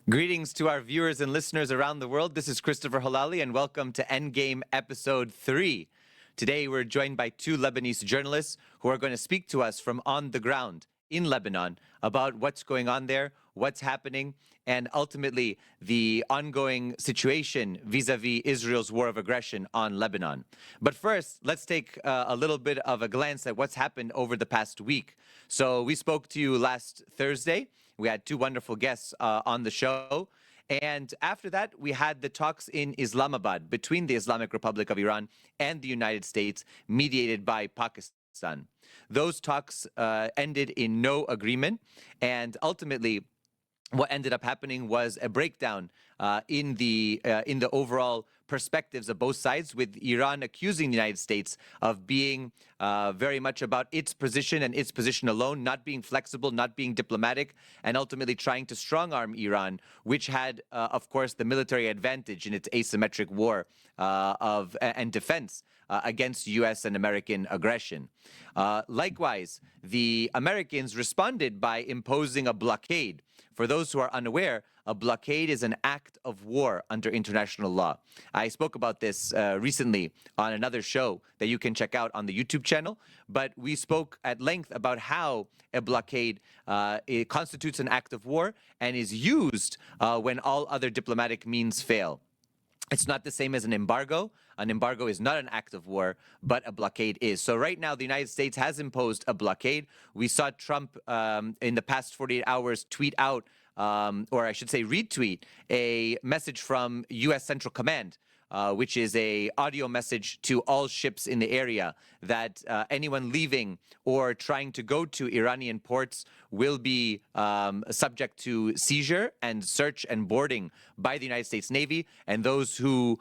Greetings to our viewers and listeners around the world. This is Christopher Halali, and welcome to Endgame Episode 3. Today, we're joined by two Lebanese journalists who are going to speak to us from on the ground in Lebanon about what's going on there, what's happening, and ultimately the ongoing situation vis-a-vis Israel's war of aggression on Lebanon. But first, let's take a little bit of a glance at what's happened over the past week. So we spoke to you last Thursday. We had two wonderful guests on the show. And after that, we had the talks in Islamabad between the Islamic Republic of Iran and the United States, mediated by Pakistan. Those talks ended in no agreement, and ultimately, what ended up happening was a breakdown in the overall perspectives of both sides, with Iran accusing the United States of being very much about its position and its position alone, not being flexible, not being diplomatic, and ultimately trying to strong-arm Iran, which had, of course, the military advantage in its asymmetric war and defense against U.S. and American aggression. Likewise, the Americans responded by imposing a blockade. For those who are unaware, a blockade is an act of war under international law. I spoke about this recently on another show that you can check out on the YouTube channel, but we spoke at length about how a blockade it constitutes an act of war and is used when all other diplomatic means fail. It's not the same as an embargo. An embargo is not an act of war, but a blockade is. So right now, the United States has imposed a blockade. We saw Trump in the past 48 hours tweet out, or I should say retweet, a message from U.S. Central Command, which is a audio message to all ships in the area that anyone leaving or trying to go to Iranian ports will be subject to seizure and search and boarding by the United States Navy, and those who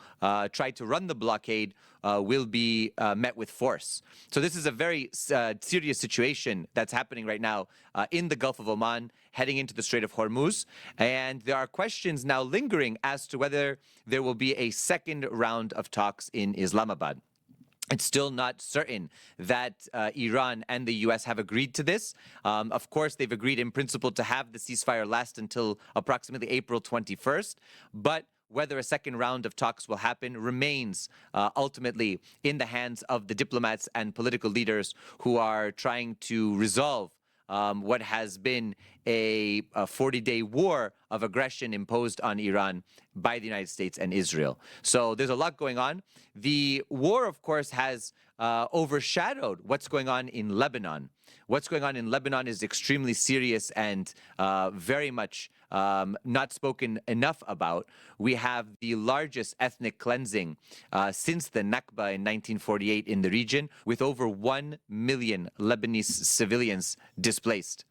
try to run the blockade will be met with force. So this is a very serious situation that's happening right now in the Gulf of Oman, heading into the Strait of Hormuz. And there are questions now lingering as to whether there will be a second round of talks in Islamabad. It's still not certain that Iran and the U.S. have agreed to this. Of course, they've agreed in principle to have the ceasefire last until approximately April 21st. But whether a second round of talks will happen remains ultimately in the hands of the diplomats and political leaders who are trying to resolve what has been a 40-day war of aggression imposed on Iran by the United States and Israel. So there's a lot going on. The war, of course, has overshadowed what's going on in Lebanon. What's going on in Lebanon is extremely serious and very much not spoken enough about. We have the largest ethnic cleansing since the Nakba in 1948 in the region, with over 1 million Lebanese civilians displaced.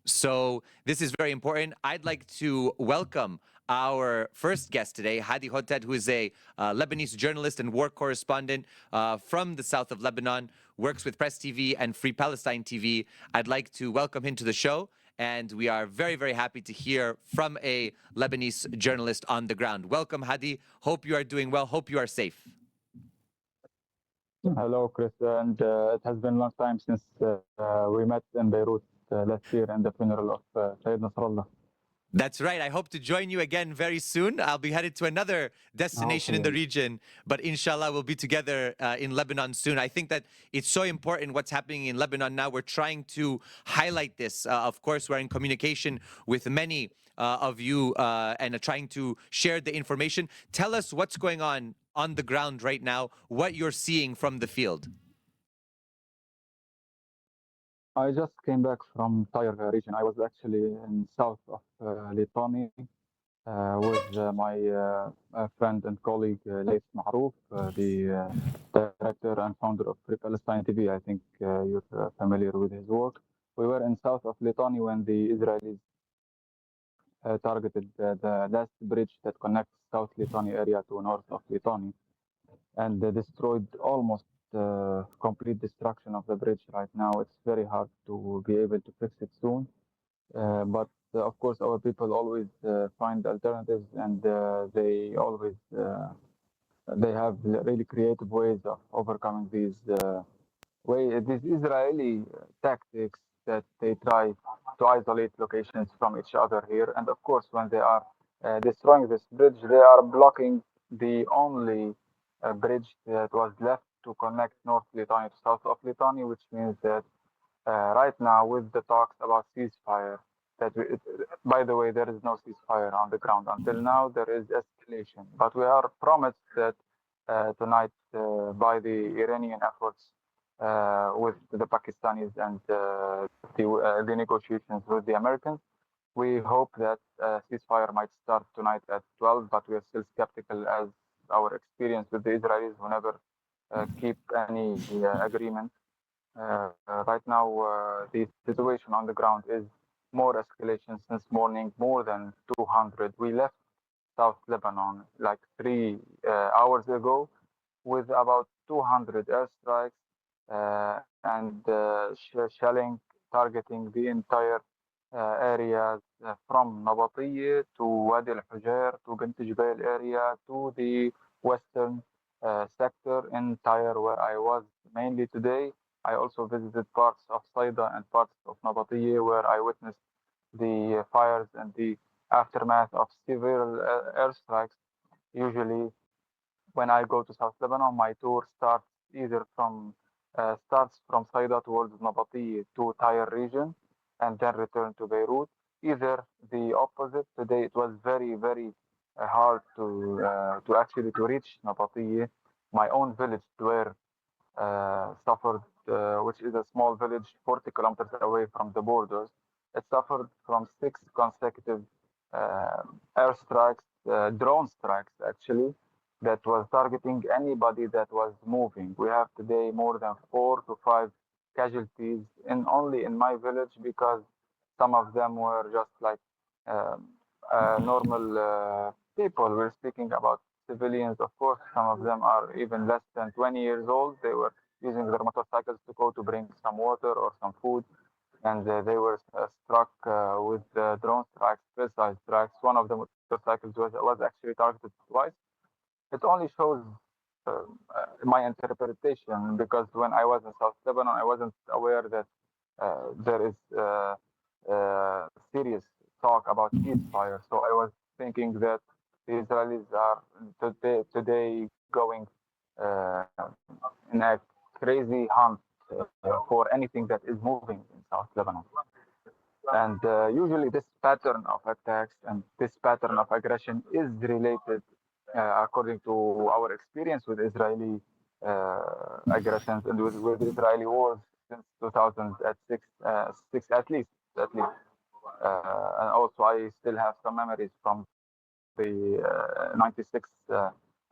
So this is very important. I'd like to welcome our first guest today, Hadi Hoteit, who is a Lebanese journalist and war correspondent from the south of Lebanon, works with Press TV and Free Palestine TV. I'd like to welcome him to the show, and we are very, very happy to hear from a Lebanese journalist on the ground. Welcome, Hadi. Hope you are doing well. Hope you are safe. Hello, Chris, and it has been a long time since we met in Beirut last year in the funeral of Sayyid Nasrallah. That's right. I hope to join you again very soon. I'll be headed to another destination in the region, but inshallah, we'll be together in Lebanon soon. I think that it's so important what's happening in Lebanon now. We're trying to highlight this. Of course, we're in communication with many of you and are trying to share the information. Tell us what's going on the ground right now, what you're seeing from the field. I just came back from Tyre region. I was actually in south of Litani with my friend and colleague Leif Mahrouf, the director and founder of Free Palestine TV. I think you're familiar with his work. We were in south of Litani when the Israelis targeted the last bridge that connects South Litani area to north of Litani, and destroyed almost complete destruction of the bridge right now. It's very hard to be able to fix it soon. But of course, our people always find alternatives, and they always they have really creative ways of overcoming these Israeli tactics that they try to isolate locations from each other here. And of course, when they are destroying this bridge. They are blocking the only bridge that was left to connect North Lithuania to South of Lithuania, which means that right now with the talks about ceasefire, by the way, there is no ceasefire on the ground. Until now, there is escalation. But we are promised that tonight by the Iranian efforts with the Pakistanis and the negotiations with the Americans, we hope that ceasefire might start tonight at 12, but we are still skeptical as our experience with the Israelis who never keep any agreement. Right now, the situation on the ground is more escalation since morning, more than 200. We left South Lebanon like 3 hours ago with about 200 airstrikes and shelling targeting the entire areas from Nabatieh to Wadi al-Hujair to Bint Jbail area to the western sector in Tyre where I was mainly today. I also visited parts of Saida and parts of Nabatieh where I witnessed the fires and the aftermath of severe airstrikes. Usually when I go to South Lebanon, my tour starts from Saida towards Nabati to Tyre region, and then return to Beirut. Either the opposite. Today it was very hard to actually to reach Nabati, my own village where suffered, which is a small village 40 kilometers away from the borders. It suffered from six consecutive uh, airstrikes, drone strikes actually, that was targeting anybody that was moving. We have today more than 4 to 5 casualties in only in my village because some of them were just like um, normal people. We're speaking about civilians, of course. Some of them are even less than 20 years old. They were using their motorcycles to go to bring some water or some food, and they were struck with drone strikes, precise strikes. One of the motorcycles was actually targeted twice. It only shows my interpretation because when I was in South Lebanon, I wasn't aware that there is serious talk about ceasefire. So I was thinking that the Israelis are today going in a crazy hunt for anything that is moving in South Lebanon. And usually, this pattern of attacks and this pattern of aggression is related, according to our experience with Israeli aggressions and with Israeli wars since 2006, six at least. And also, I still have some memories from the 96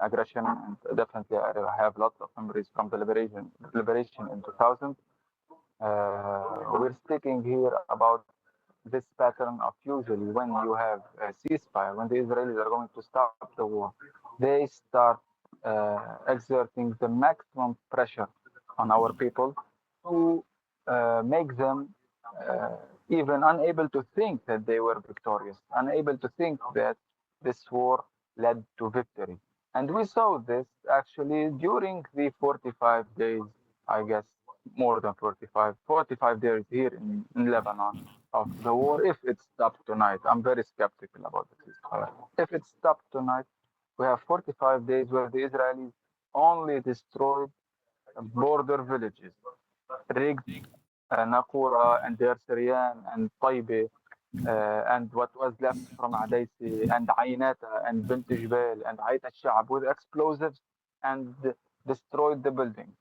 aggression, and definitely I have lots of memories from the liberation in 2000. We're speaking here about this pattern of usually when you have a ceasefire, when the Israelis are going to stop the war, they start exerting the maximum pressure on our people to make them uh, even unable to think that they were victorious, unable to think that this war led to victory. And we saw this actually during the 45 days, I guess more than 45 days here in Lebanon of the war. If it stopped tonight, I'm very skeptical about the ceasefire. If it stopped tonight, we have 45 days where the Israelis only destroyed border villages, Rig, Naqura, and Deir Syrian, and Taibe, and what was left from Adaisi, and Ainata, and Bint Jbel, and Ait al-Sha'ab with explosives and destroyed the buildings.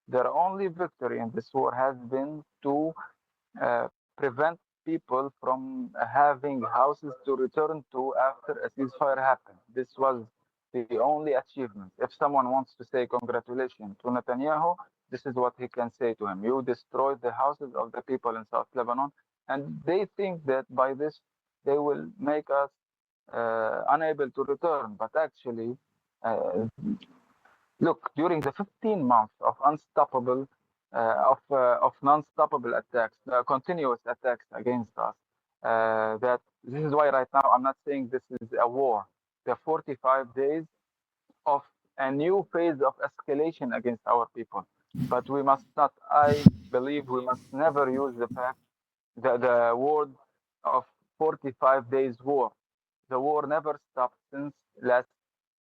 Their only victory in this war has been to prevent people from having houses to return to after a ceasefire happened. This was the only achievement. If someone wants to say congratulations to Netanyahu, this is what he can say to him. You destroyed the houses of the people in South Lebanon, and they think that by this they will make us unable to return. But actually, uh, look, during the 15 months of unstoppable, of non-stoppable attacks, continuous attacks against us, that this is why right now I'm not saying this is a war. The 45 days of a new phase of escalation against our people. But we must not, I believe we must never use the word of 45 days war. the war never stopped since last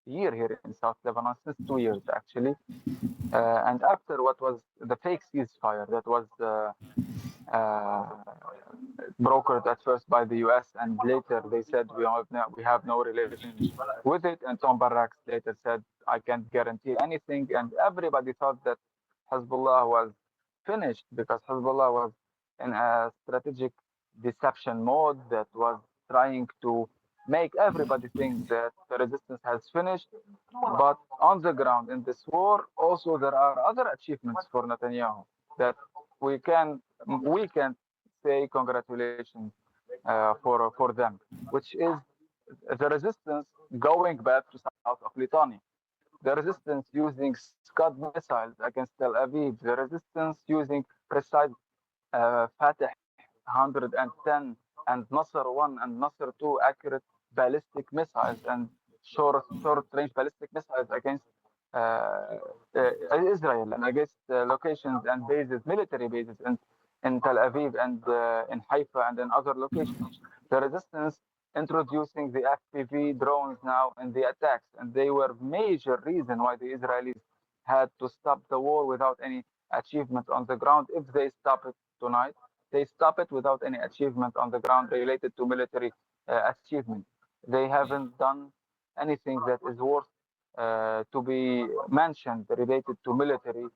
year here in South Lebanon, since 2 years actually. And after what was the fake ceasefire that was uh, brokered at first by the US, and later they said we have no relation with it. And Tom Barrack later said, I can't guarantee anything. And everybody thought that Hezbollah was finished because Hezbollah was in a strategic deception mode that was trying to make everybody think that the resistance has finished. But on the ground in this war, also there are other achievements for Netanyahu that we can we can say congratulations for them, which is the resistance going back to south of Litani, the resistance using Scud missiles against Tel Aviv, the resistance using precise Fateh 110 and Nasser 1 and Nasser 2 accurate ballistic missiles and short range ballistic missiles against Israel and against locations and bases, military bases in Tel Aviv and in Haifa and in other locations. The resistance introducing the FPV drones now in the attacks, and they were major reason why the Israelis had to stop the war without any achievement on the ground. If they stop it tonight, they stop it without any achievement on the ground related to military achievement. They haven't done anything that is worth to be mentioned related to military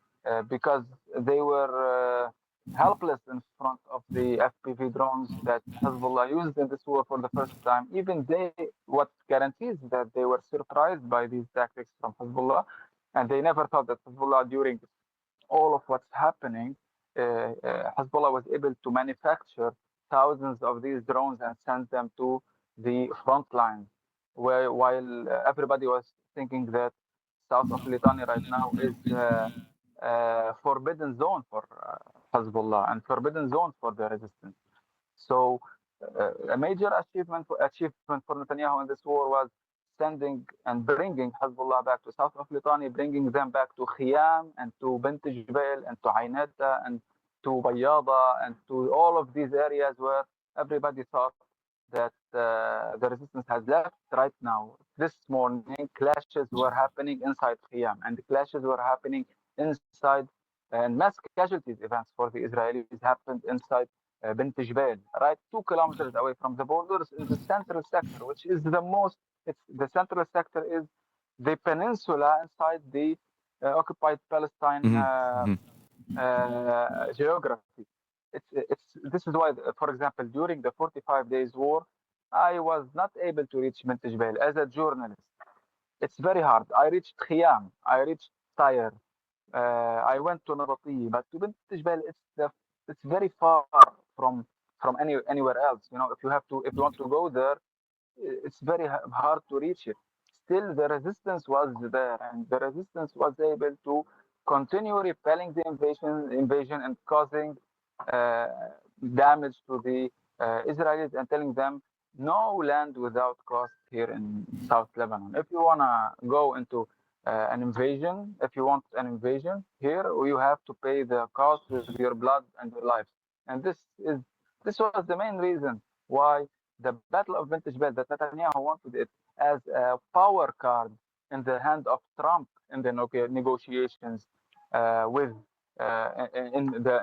because they were helpless in front of the FPV drones that Hezbollah used in this war for the first time. Even they, what guarantees that they were surprised by these tactics from Hezbollah, and they never thought that Hezbollah during all of what's happening, Hezbollah was able to manufacture thousands of these drones and send them to the front lines, where while everybody was thinking that south of Litani right now is forbidden zone for Hezbollah and forbidden zone for the resistance. So a major achievement for Netanyahu in this war was sending and bringing Hezbollah back to south of Litani, bringing them back to Khiyam and to Bint Jbeil and to Ainata and to Bayada and to all of these areas where everybody thought that the resistance has left. Right now, this morning, clashes were happening inside Khiyam, and the clashes were happening inside, and mass casualties events for the Israelis happened inside Bint Jbeil, right 2 kilometers away from the borders in the central sector, which is the most. It's the central sector is the peninsula inside the occupied Palestine Hmm. Hmm. geography. It's this is why, for example, during the 45 days war, I was not able to reach Bint Jbeil as a journalist. It's very hard. I reached Khiyam, I reached Tyre, I went to Nabati, but to Bint Jbeil, it's very far from anywhere else. You know, if you want to go there, it's very hard to reach it. Still, the resistance was there, and the resistance was able to continue repelling the invasion and causing uh, damage to the Israelis and telling them no land without cost here in South Lebanon. If you wanna go into an invasion, if you want an invasion here, you have to pay the cost with your blood and your lives. And this was the main reason why the Battle of Bint Jbeil, that Netanyahu wanted it as a power card in the hand of Trump in the negotiations with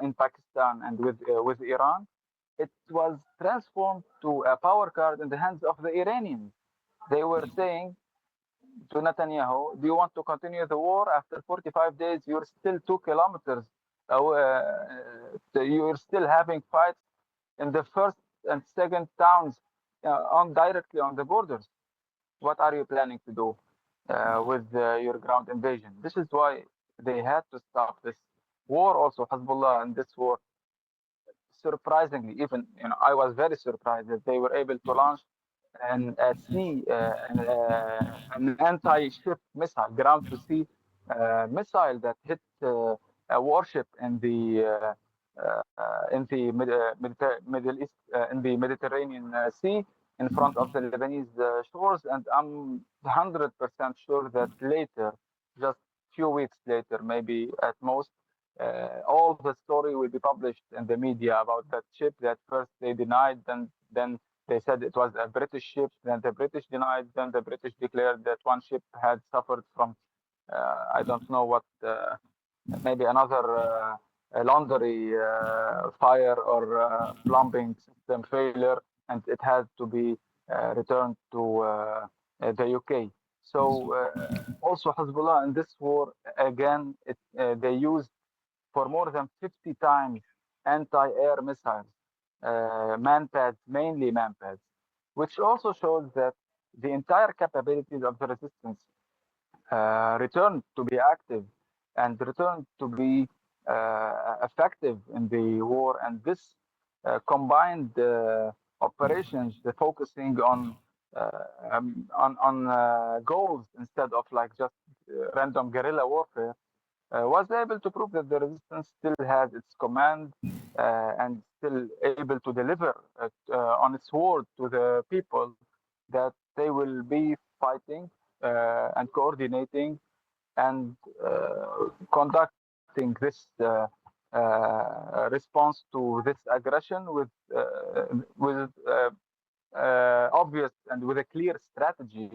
in Pakistan and with Iran. It was transformed to a power card in the hands of the Iranians. They were saying to Netanyahu, do you want to continue the war? After 45 days, you're still 2 kilometers away. You're still having fights in the first and second towns on directly on the borders. What are you planning to do with your ground invasion? This is why they had to stop this war. Also, Hezbollah in this war, surprisingly, even I was very surprised that they were able to launch an anti-ship missile, ground to sea missile that hit a warship Middle East in the Mediterranean Sea in front of the Lebanese shores. And I'm 100% sure that later, just few weeks later, maybe at most, all the story will be published in the media about that ship that first they denied, then They said it was a British ship. Then the British denied. Then the British declared that one ship had suffered from, I don't know what, maybe another laundry fire or plumbing system failure, and it had to be returned to the UK. So also Hezbollah in this war, again, they used for more than 50 times anti-air missiles, manpads, mainly manpads, which also shows that the entire capabilities of the resistance returned to be active and returned to be effective in the war. And this combined operations, the focusing on goals instead of like just random guerrilla warfare, was able to prove that the resistance still has its command and still able to deliver on its word to the people that they will be fighting and coordinating and conducting this response to this aggression with obvious and with a clear strategy,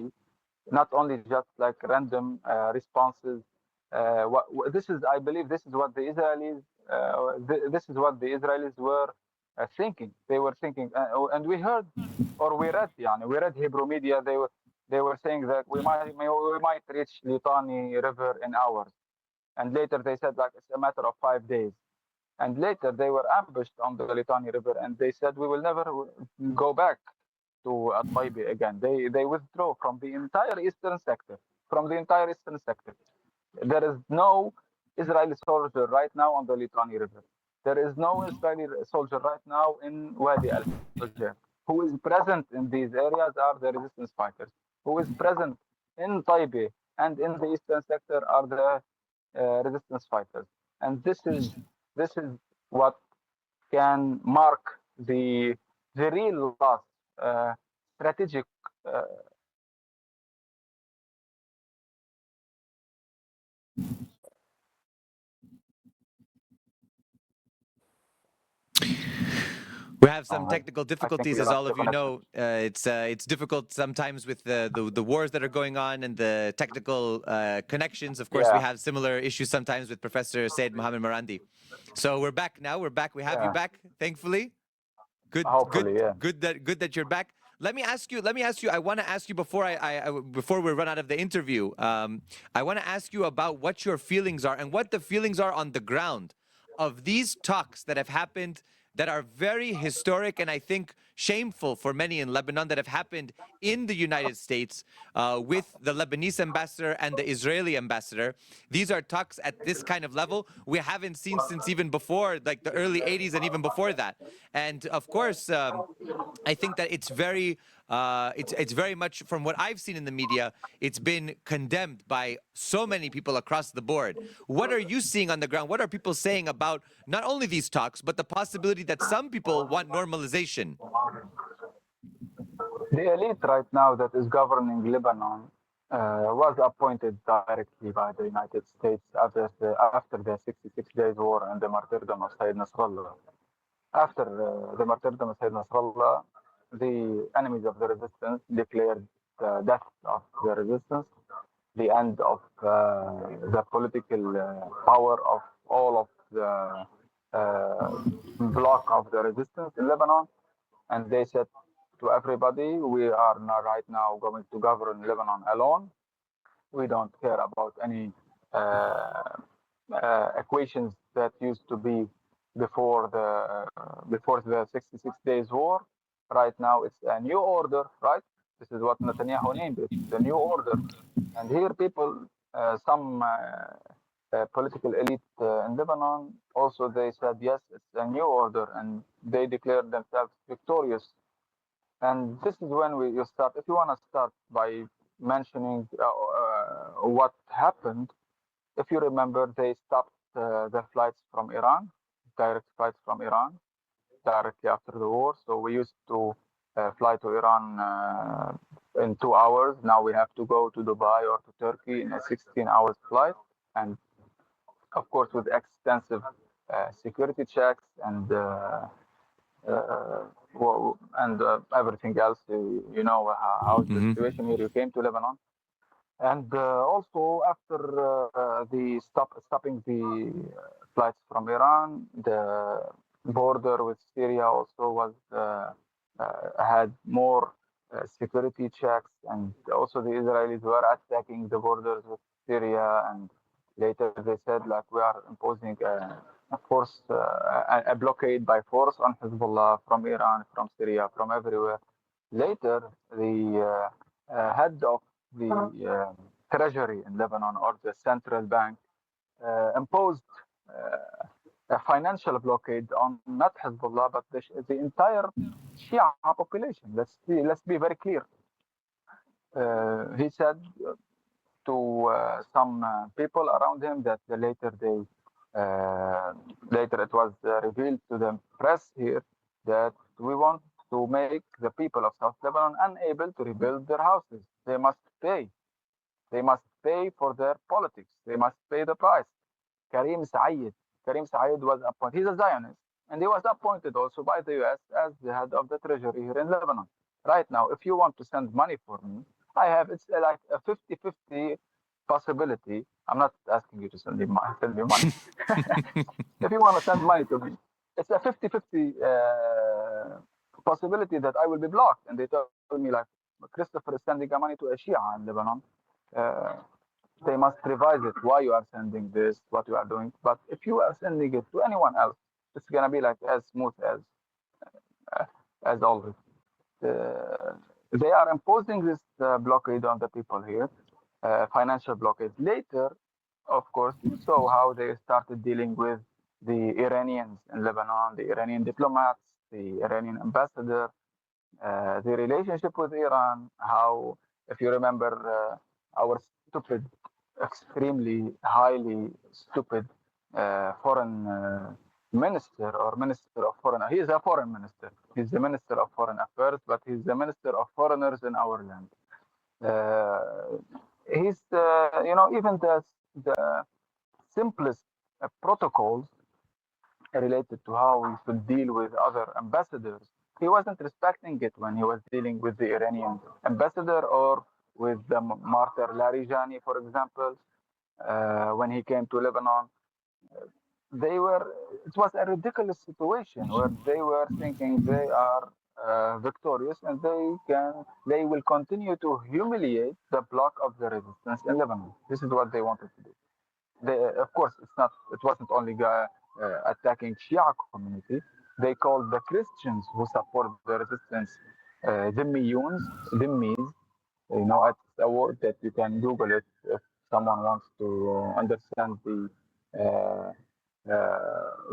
not only just like random responses. This is, I believe, this is what the Israelis, this is what the Israelis were thinking. They were thinking, and we heard, or we read, we read Hebrew media. They were saying that we might reach Litani River in hours, and later they said like it's a matter of 5 days. And later they were ambushed on the Litani River, and they said we will never go back to Taibi again. They withdraw from the entire eastern sector. From the entire eastern sector, there is no Israeli soldier right now on the Litani River. There is no Israeli soldier right now in Wadi Al Hujr. Who is present in these areas are the resistance fighters. Who is present in Taibi and in the eastern sector are the resistance fighters. And this is what can mark the real loss, strategic We have some I technical think we difficulties, lost as the all of you connection. know. It's difficult sometimes with the wars that are going on and the technical connections. Of course, we Yeah, have similar issues sometimes with Professor Said Mohammed Marandi. So we're back now. We're back. We have you yeah. back, thankfully. Good, Hopefully, good, yeah. good that you're back. Let me ask you. I want to ask you before we run out of the interview. I want to ask you about what your feelings are and what the feelings are on the ground of these talks that have happened that are very historic and I think shameful for many in Lebanon that have happened in the United States with the Lebanese ambassador and the Israeli ambassador. These are talks at this kind of level we haven't seen since even before, like the early 80s and even before that. And of course, I think that it's very much from what I've seen in the media, it's been condemned by so many people across the board. What are you seeing on the ground? What are people saying about not only these talks, but the possibility that some people want normalization? The elite right now that is governing Lebanon was appointed directly by the United States after the 66 days war and the martyrdom of Sayyid Nasrallah. After the martyrdom of Sayyid Nasrallah, the enemies of the resistance declared the death of the resistance, the end of the political power of all of the bloc of the resistance in Lebanon. And they said to everybody, we are not right now going to govern Lebanon alone. We don't care about any equations that used to be before the 66 days war. Right now, it's a new order, right? This is what Netanyahu named it, the new order. And here, people, some political elite in Lebanon, also they said yes, it's a new order, and they declared themselves victorious. And this is when you start. If you want to start by mentioning what happened, if you remember, they stopped the flights from Iran, direct flights from Iran, directly after the war. So we used to fly to Iran in 2 hours. Now we have to go to Dubai or to Turkey in a 16 hours flight. And of course, with extensive security checks and and everything else. You know how's the Mm-hmm. situation here. You came to Lebanon, and also after stopping the flights from Iran, the border with Syria also was had more security checks, and also the Israelis were attacking the borders with Syria, and later they said like we are imposing a force, a blockade by force on Hezbollah from Iran, from Syria, from everywhere. Later, the head of the treasury in Lebanon or the central bank imposed a financial blockade on not Hezbollah but the entire Shia population. Let's be very clear. He said to some people around him that later it was revealed to the press here that we want to make the people of South Lebanon unable to rebuild their houses. They must pay. They must pay for their politics. They must pay the price. Karim Said. Karim Said was appointed. He's a Zionist, and he was appointed also by the U.S. as the head of the treasury here in Lebanon. Right now, if you want to send money for me, it's like a 50-50 possibility. I'm not asking you to send me money. If you want to send money to me, it's a 50-50 possibility that I will be blocked. And they told me like, Christopher is sending money to a Shia in Lebanon. Uh, they must revise it. Why you are sending this? What you are doing? But if you are sending it to anyone else, it's gonna be like as smooth uh, as always. They are imposing this blockade on the people here, financial blockade. Later, of course, you saw how they started dealing with the Iranians in Lebanon, the Iranian diplomats, the Iranian ambassador, the relationship with Iran, how, if you remember, our stupid, extremely highly stupid foreign minister or minister of foreign, he is a foreign minister. He's the minister of foreign affairs, but he's the minister of foreigners in our land. He's, even the simplest protocols related to how we should deal with other ambassadors. He wasn't respecting it when he was dealing with the Iranian ambassador or with the martyr Larijani, for example, when he came to Lebanon. They were, it was a ridiculous situation where they were thinking they are victorious and they will continue to humiliate the bloc of the resistance in Lebanon. This is what they wanted to do. Of course, it wasn't only attacking Shia community. They called the Christians who support the resistance Dhimmiyuns, Dhimmis. It's a word that you can Google it if someone wants to understand uh,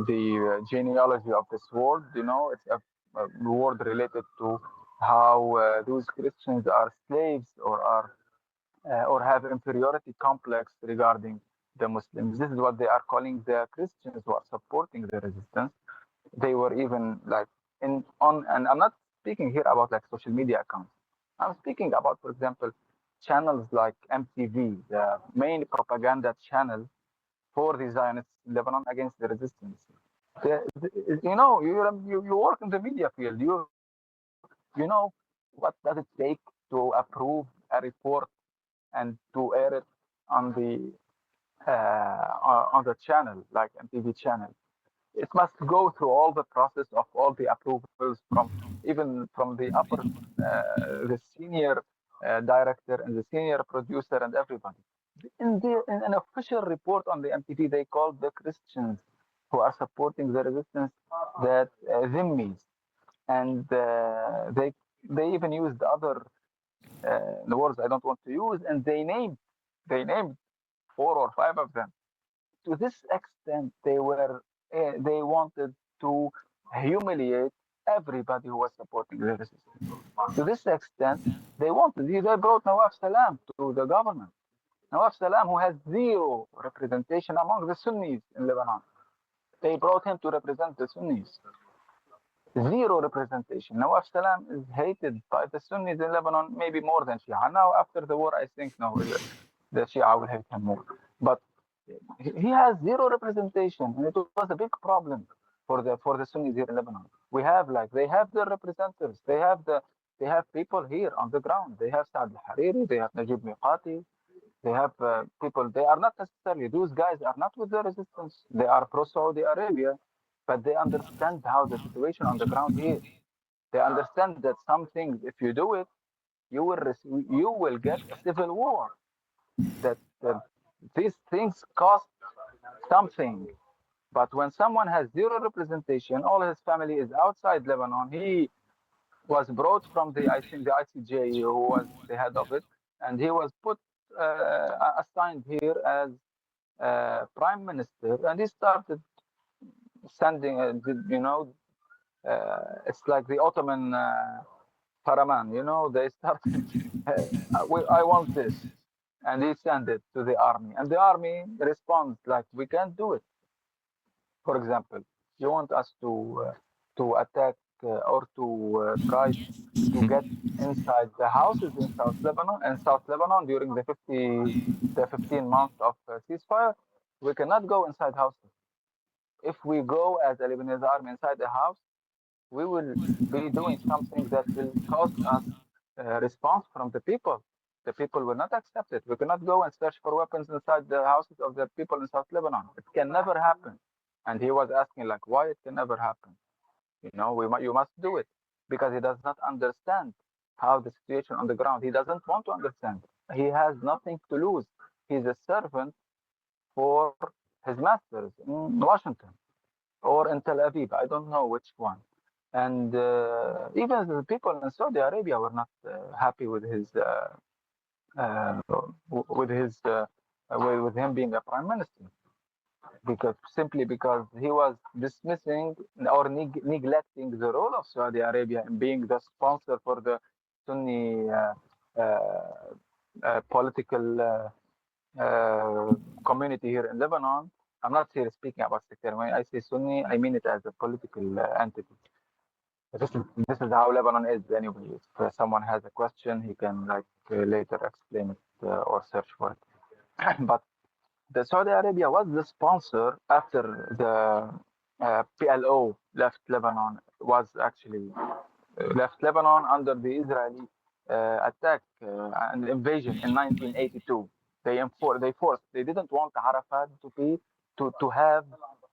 the genealogy of this word. It's a word related to how those Christians are slaves or have inferiority complex regarding the Muslims. This is what they are calling the Christians who are supporting the resistance. They were even like and I'm not speaking here about like social media accounts. I'm speaking about, for example, channels like MTV, the main propaganda channel for the Zionists in Lebanon against the resistance. You work in the media field. You know what does it take to approve a report and to air it on the channel like MTV channel. It must go through all the process of all the approvals from the upper, the senior director and the senior producer and everybody. In an official report on the MTV, they called the Christians who are supporting the resistance that Zimmis, and they even used other the words I don't want to use, and they named 4 or 5 of them. To this extent, they wanted to humiliate everybody who was supporting the resistance. To this extent, they brought Nawaf Salam to the government. Nawaf Salam, who has zero representation among the Sunnis in Lebanon, they brought him to represent the Sunnis. Zero representation. Nawaf Salam is hated by the Sunnis in Lebanon, maybe more than Shia. Now, after the war, I think no, the Shia will hate him more. But he has zero representation, and it was a big problem for the Sunnis here in Lebanon. We have like they have their representatives. They have people here on the ground. They have Saad al-Hariri. They have Najib Miqati. They have people. They are not necessarily those guys are not with the resistance. They are pro Saudi Arabia, but they understand how the situation on the ground is. They understand that some things, if you do it, you will get a civil war. That these things cost something. But when someone has zero representation, all his family is outside Lebanon. He was brought from the, I think, the ICJ, who was the head of it, and he was put assigned here as prime minister, and he started sending, it's like the Ottoman Paraman, they started, I want this, and he sent it to the army, and the army responds like, we can't do it. For example, you want us to attack or to try to get inside the houses in South Lebanon during the 15 months of ceasefire. We cannot go inside houses. If we go as a Lebanese army inside the house, we will be doing something that will cost us response from the people. The people will not accept it. We cannot go and search for weapons inside the houses of the people in South Lebanon. It can never happen. And he was asking like, why it can never happen? You must do it, because he does not understand how the situation on the ground. He doesn't want to understand. He has nothing to lose. He's a servant for his masters in Washington or in Tel Aviv. I don't know which one. And even the people in Saudi Arabia were not happy uh, with his with him being a prime minister, because simply because he was dismissing or neglecting the role of Saudi Arabia in being the sponsor for the Sunni political community here in Lebanon. I'm not here speaking about sectarian. When I say Sunni, I mean it as a political entity. This is how Lebanon is anyway. If someone has a question, he can like later explain it or search for it. But the Saudi Arabia was the sponsor after the PLO left Lebanon, was actually left Lebanon under the Israeli attack and invasion in 1982. They didn't want Arafat to have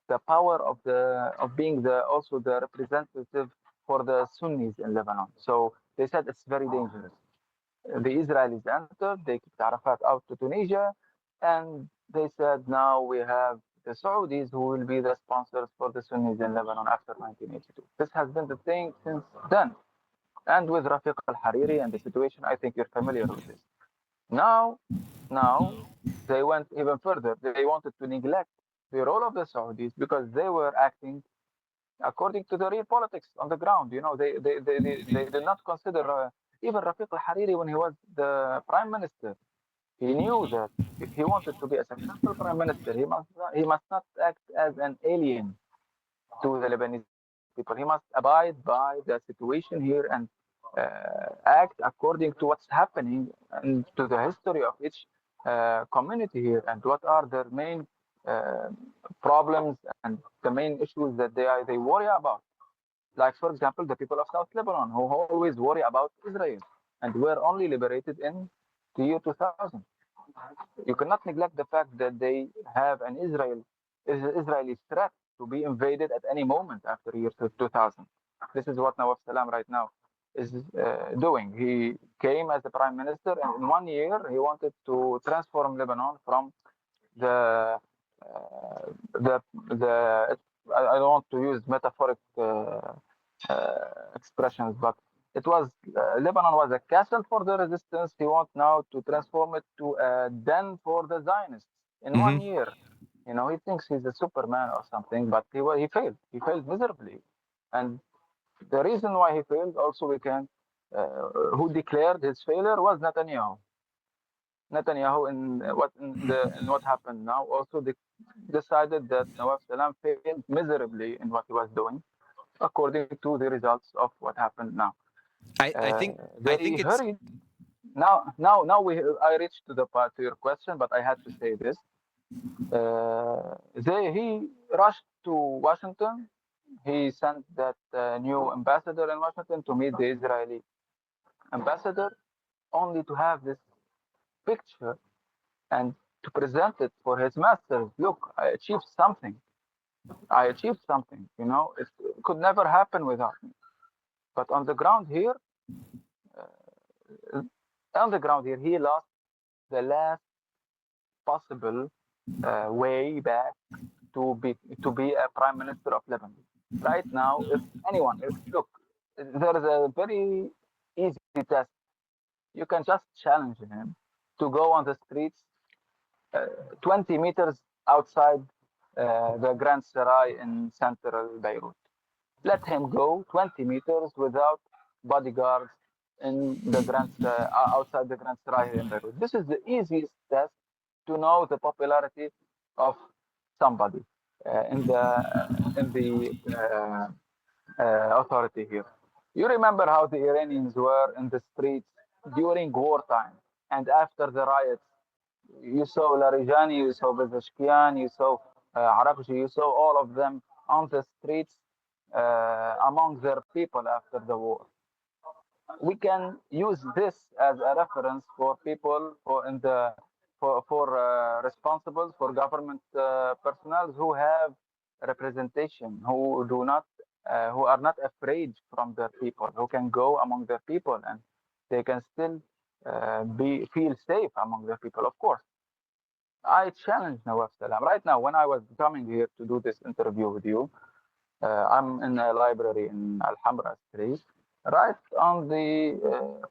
the power of being also the representative for the Sunnis in Lebanon. So they said it's very dangerous. The Israelis entered, they kicked Arafat out to Tunisia, and they said now we have the Saudis who will be the sponsors for the Sunnis in Lebanon after 1982. This has been the thing since then. And with Rafiq al-Hariri and the situation, I think you're familiar with this. Now, now they went even further. They wanted to neglect the role of the Saudis because they were acting according to the real politics on the ground. They did not consider even Rafiq al-Hariri when he was the prime minister. He knew that if he wanted to be a successful prime minister, he must not act as an alien to the Lebanese people. He must abide by the situation here and act according to what's happening and to the history of each community here, and what are their main uh, problems and the main issues that they worry about. Like, for example, the people of South Lebanon who always worry about Israel and were only liberated in the year 2000. You cannot neglect the fact that they have an Israeli threat to be invaded at any moment after year 2000. This is what Nawaf Salam right now is doing. He came as the prime minister, and in 1 year he wanted to transform Lebanon from the the I don't want to use metaphoric expressions, but it was Lebanon was a castle for the resistance. He wants now to transform it to a den for the Zionists in Mm-hmm. 1 year. He thinks he's a Superman or something, but he failed. He failed miserably, and the reason why he failed also we can who declared his failure was Netanyahu. Netanyahu in what happened now also decided that Nawaf Salam failed miserably in what he was doing, according to the results of what happened now. I, I think I They think it's hurried. Now I reached to the part to your question, but I had to say this. He rushed to Washington he sent that new ambassador in Washington to meet the Israeli ambassador, only to have this picture and to present it for his masters. Look, I achieved something. I achieved something. You know, it could never happen without me. But on the ground here, he lost the last possible way back to be a prime minister of Lebanon. Right now, if anyone, look, there is a very easy test. You can just challenge him to go on the streets 20 meters outside the Grand Sarai in central Beirut. Let him go 20 meters without bodyguards in the outside the Grand Sarai in Beirut. This is the easiest test to know the popularity of somebody in the authority here. You remember how the Iranians were in the streets during wartime and after the riots. You saw Larijani, you saw Bezeshkian, you saw Arakshi, you saw all of them on the streets among their people after the war. We can use this as a reference for people for responsible for government personnel who have representation, who are not afraid from their people, who can go among their people and they can still be feel safe among their people. Of course, I challenge Nawaf Salam. Right now, when I was coming here to do this interview with you, I'm in a library in Al Hamra Street. Right on the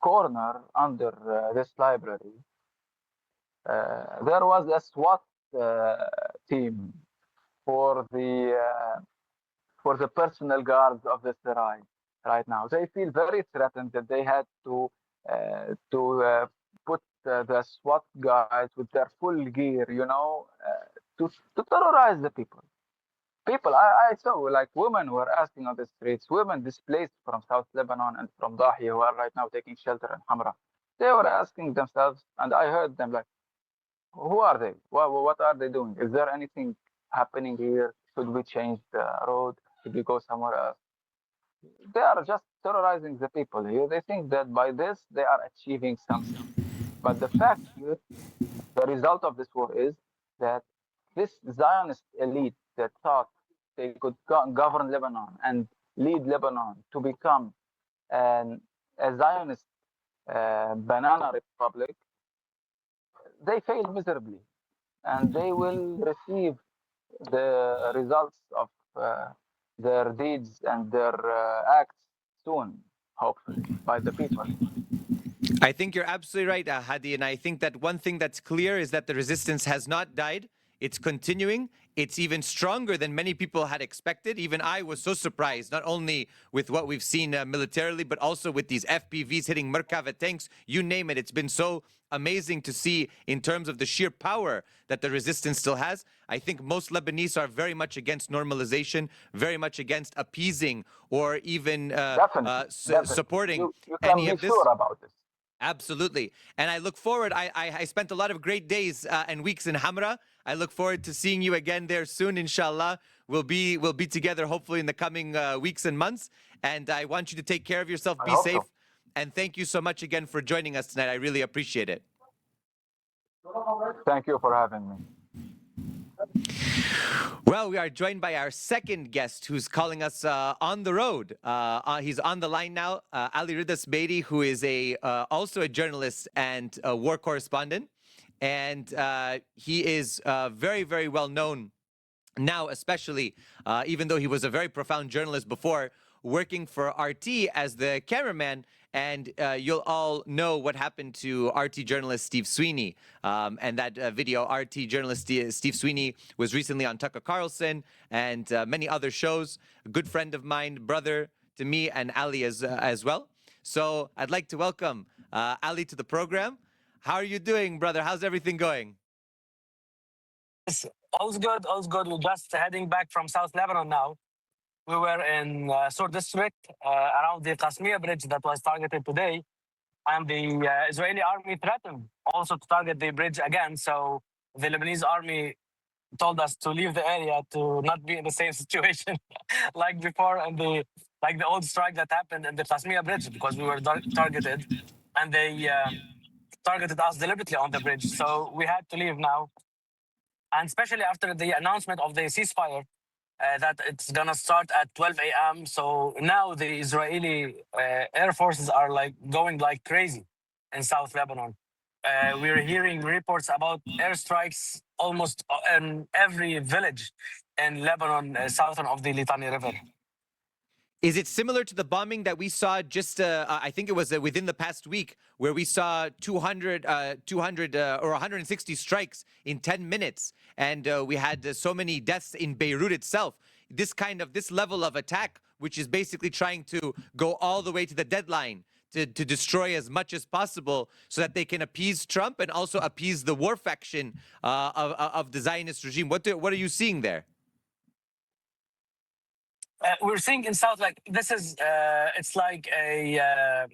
corner under this library, there was a SWAT team for the personal guards of the Sarai. Right now, they feel very threatened that they had to put the SWAT guys with their full gear, to terrorize the people. I saw like women were asking on the streets, women displaced from South Lebanon and from Dahi who are right now taking shelter in Hamra. They were asking themselves, and I heard them like, who are they? What are they doing? Is there anything happening here? Should we change the road? Should we go somewhere else? They are just terrorizing the people here. They think that by this they are achieving something. But the fact here, the result of this war is that this Zionist elite that thought they could govern Lebanon and lead Lebanon to become a Zionist banana republic, they failed miserably, and they will receive the results of their deeds and their acts soon, hopefully, by the people. I think you're absolutely right, Hadi. And I think that one thing that's clear is that the resistance has not died. It's continuing. It's even stronger than many people had expected. Even I was so surprised, not only with what we've seen militarily, but also with these FPVs hitting Merkava tanks. You name it. It's been so amazing to see in terms of the sheer power that the resistance still has. I think most Lebanese are very much against normalization, very much against appeasing or even Definitely. supporting You can any be of this. sure about this. Absolutely. And I look forward. I spent a lot of great days and weeks in Hamra. I look forward to seeing you again there soon, inshallah. We'll be together hopefully in the coming weeks and months. And I want you to take care of yourself, I be hope safe. so. And thank you so much again for joining us tonight. I really appreciate it. Thank you for having me. Well, we are joined by our second guest who's calling us on the road. He's on the line now, Ali Rida Sbeity, who is also a journalist and a war correspondent. And he is very, very well known now, especially, even though he was a very profound journalist before, working for RT as the cameraman. And you'll all know what happened to RT journalist Steve Sweeney. And that video, RT journalist Steve Sweeney was recently on Tucker Carlson and many other shows. A good friend of mine, brother to me and Ali as well. So I'd like to welcome Ali to the program. How are you doing, brother? How's everything going? All's good, all's good. We're just heading back from South Lebanon now. We were in Sur district around the Qasmiya bridge that was targeted today. And the Israeli army threatened also to target the bridge again. So the Lebanese army told us to leave the area to not be in the same situation like before, and the old strike that happened in the Tasmia Bridge, because we were targeted, and they targeted us deliberately on the bridge. So we had to leave now, and especially after the announcement of the ceasefire, that it's gonna start at 12 a.m. So now the Israeli air forces are like going like crazy in South Lebanon. We're hearing reports about airstrikes almost in every village in Lebanon, southern of the Litani River. Is it similar to the bombing that we saw just, I think it was within the past week, where we saw 200 or 160 strikes in 10 minutes, and we had so many deaths in Beirut itself? This level of attack, which is basically trying to go all the way to the deadline to destroy as much as possible so that they can appease Trump and also appease the war faction of the Zionist regime. What are you seeing there? We're seeing in South, like this is, it's like the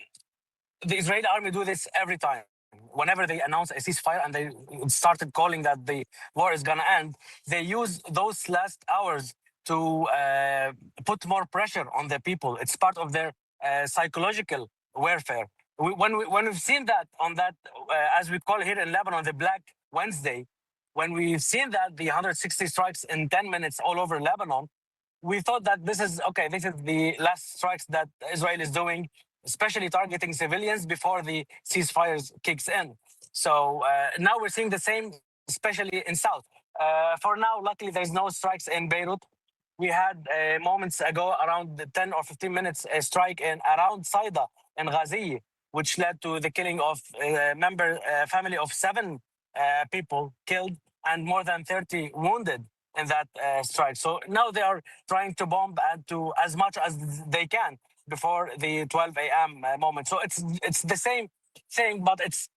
Israeli army do this every time. Whenever they announce a ceasefire and they started calling that the war is gonna end, they use those last hours to put more pressure on the people. It's part of their psychological warfare. When we've seen that on that, as we call here in Lebanon, the Black Wednesday, when we've seen that the 160 strikes in 10 minutes all over Lebanon, we thought that this is okay. This is the last strikes that Israel is doing, especially targeting civilians before the ceasefires kicks in. So now we're seeing the same, especially in South. For now, luckily, there's no strikes in Beirut. We had moments ago, around 10 or 15 minutes, a strike in around Saida and Ghazi, which led to the killing of family of 7 people killed and more than 30 wounded in that strike. So now they are trying to bomb and to as much as they can before the 12 a.m. Moment. So it's the same thing, but it's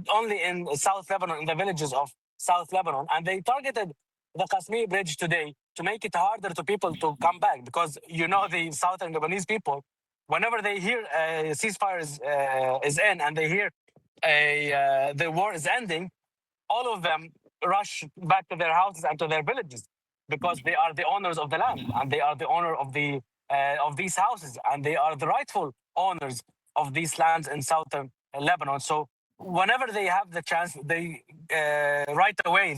only in South Lebanon, in the villages of South Lebanon, and they targeted the Qasmi Bridge today to make it harder to people to come back, because the southern Lebanese people, whenever they hear ceasefire is in and they hear the war is ending, all of them rush back to their houses and to their villages, because they are the owners of the land and they are the owner of these houses, and they are the rightful owners of these lands in southern Lebanon. So whenever they have the chance, they right away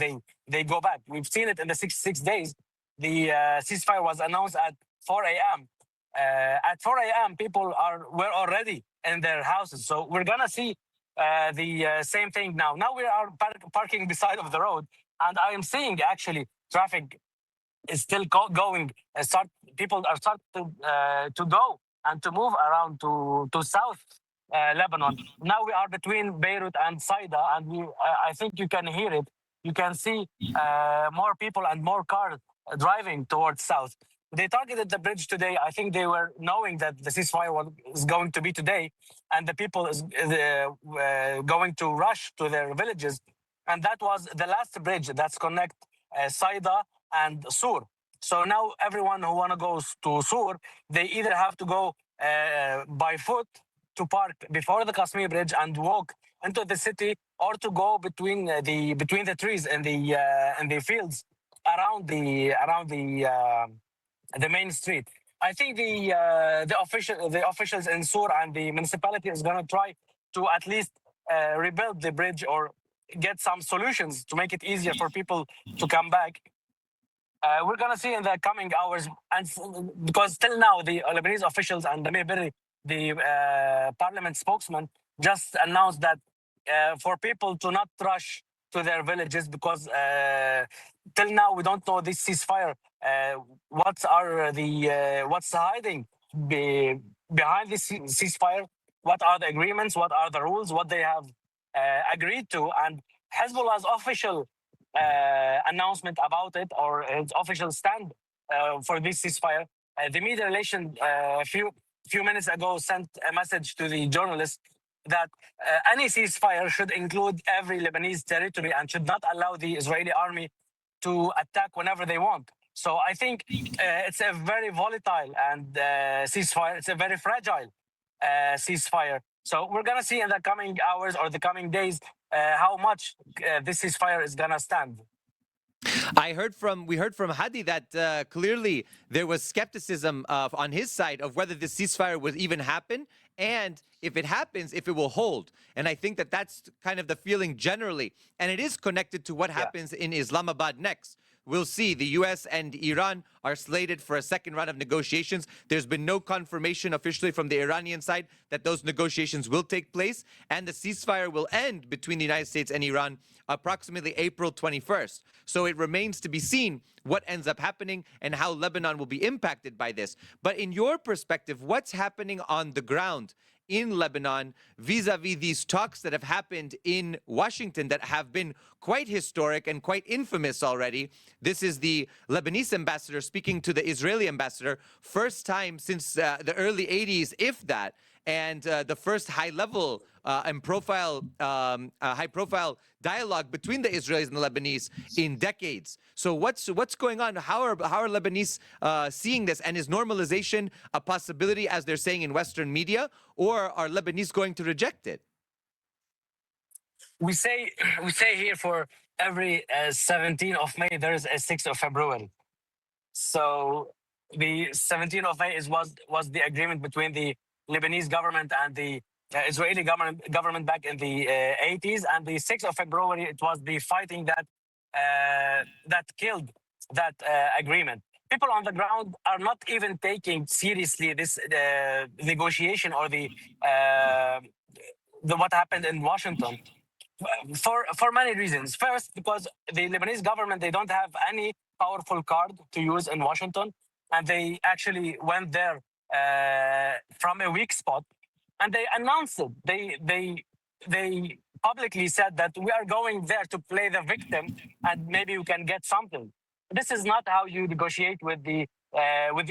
they go back. We've seen it in the 66 days. The ceasefire was announced at 4 a.m. At 4 a.m., people were already in their houses. So we're gonna see the same thing now. Now we are parking beside of the road, and I am seeing actually traffic is still going. People are start to go and to move around to South Lebanon. Now we are between Beirut and Saida, and I think you can hear it. You can see more people and more cars driving towards south. They targeted the bridge today. I think they were knowing that the ceasefire was going to be today, and the people is going to rush to their villages. And that was the last bridge that's connect Saida and Sur. So now everyone who want to go to Sur, they either have to go by foot to park before the Qasmi Bridge and walk into the city, or to go between the trees in the fields around the main street. I think the officials in Sur and the municipality is going to try to at least rebuild the bridge or get some solutions to make it easier for people to come back. We're going to see in the coming hours, and because till now the Lebanese officials and Amir Berri, the parliament spokesman, just announced that for people to not rush to their villages, because till now we don't know this ceasefire. What's hiding behind this ceasefire? What are the agreements? What are the rules? What they have agreed to? And Hezbollah's official announcement about it, or its official stand for this ceasefire. The media relation a few minutes ago sent a message to the journalists that any ceasefire should include every Lebanese territory and should not allow the Israeli army to attack whenever they want. So I think it's a very volatile and ceasefire. It's a very fragile ceasefire. So we're gonna see in the coming hours or the coming days how much this ceasefire is gonna stand. We heard from Hadi that clearly there was skepticism on his side of whether the ceasefire would even happen, and if it happens, if it will hold. And I think that that's kind of the feeling generally, and it is connected to what happens in Islamabad next. We'll see. The US and Iran are slated for a second round of negotiations. There's been no confirmation officially from the Iranian side that those negotiations will take place, and the ceasefire will end between the United States and Iran approximately April 21st. So it remains to be seen what ends up happening and how Lebanon will be impacted by this. But in your perspective, what's happening on the ground in Lebanon vis-a-vis these talks that have happened in Washington that have been quite historic and quite infamous already? This is the Lebanese ambassador speaking to the Israeli ambassador, first time since the early 80s, if that, and the first high-level and high-profile dialogue between the Israelis and the Lebanese in decades. So what's going on? How are Lebanese seeing this? And is normalization a possibility, as they're saying in Western media, or are Lebanese going to reject it? We say here for every 17th of May there is a 6th of February. So the 17th of May was the agreement between the Lebanese government and the Israeli government back in the 80s, and the 6th of February it was the fighting that killed that agreement. People on the ground are not even taking seriously this negotiation or the what happened in Washington for many reasons. First, because the Lebanese government, they don't have any powerful card to use in Washington, and they actually went there from a weak spot, and they announced it. They publicly said that we are going there to play the victim, and maybe we can get something. This is not how you negotiate with the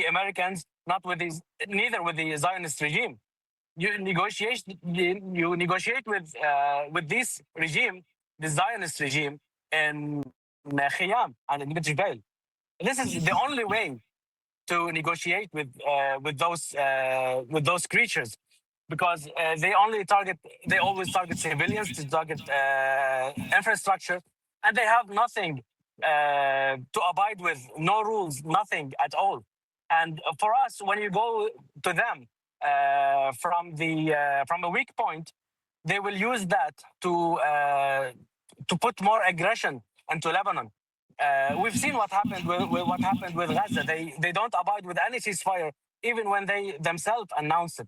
Americans, not with these, neither with the Zionist regime. You negotiate with this regime, the Zionist regime, in Khiyam and in Mitchell. This is the only way to negotiate with those creatures, because they always target civilians, to target infrastructure, and they have nothing to abide with, no rules, nothing at all. And for us, when you go to them from a weak point, they will use that to put more aggression into Lebanon. We've seen what happened with Gaza. They don't abide with any ceasefire, even when they themselves announce it.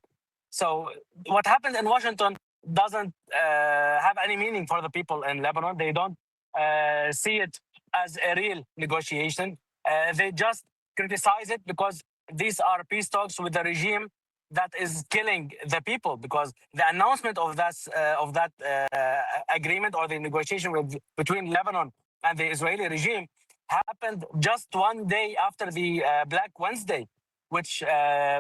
So what happened in Washington doesn't have any meaning for the people in Lebanon. They don't see it as a real negotiation. They just criticize it because these are peace talks with the regime that is killing the people, because the announcement of that agreement or the negotiation between Lebanon and the Israeli regime happened just one day after the Black Wednesday, which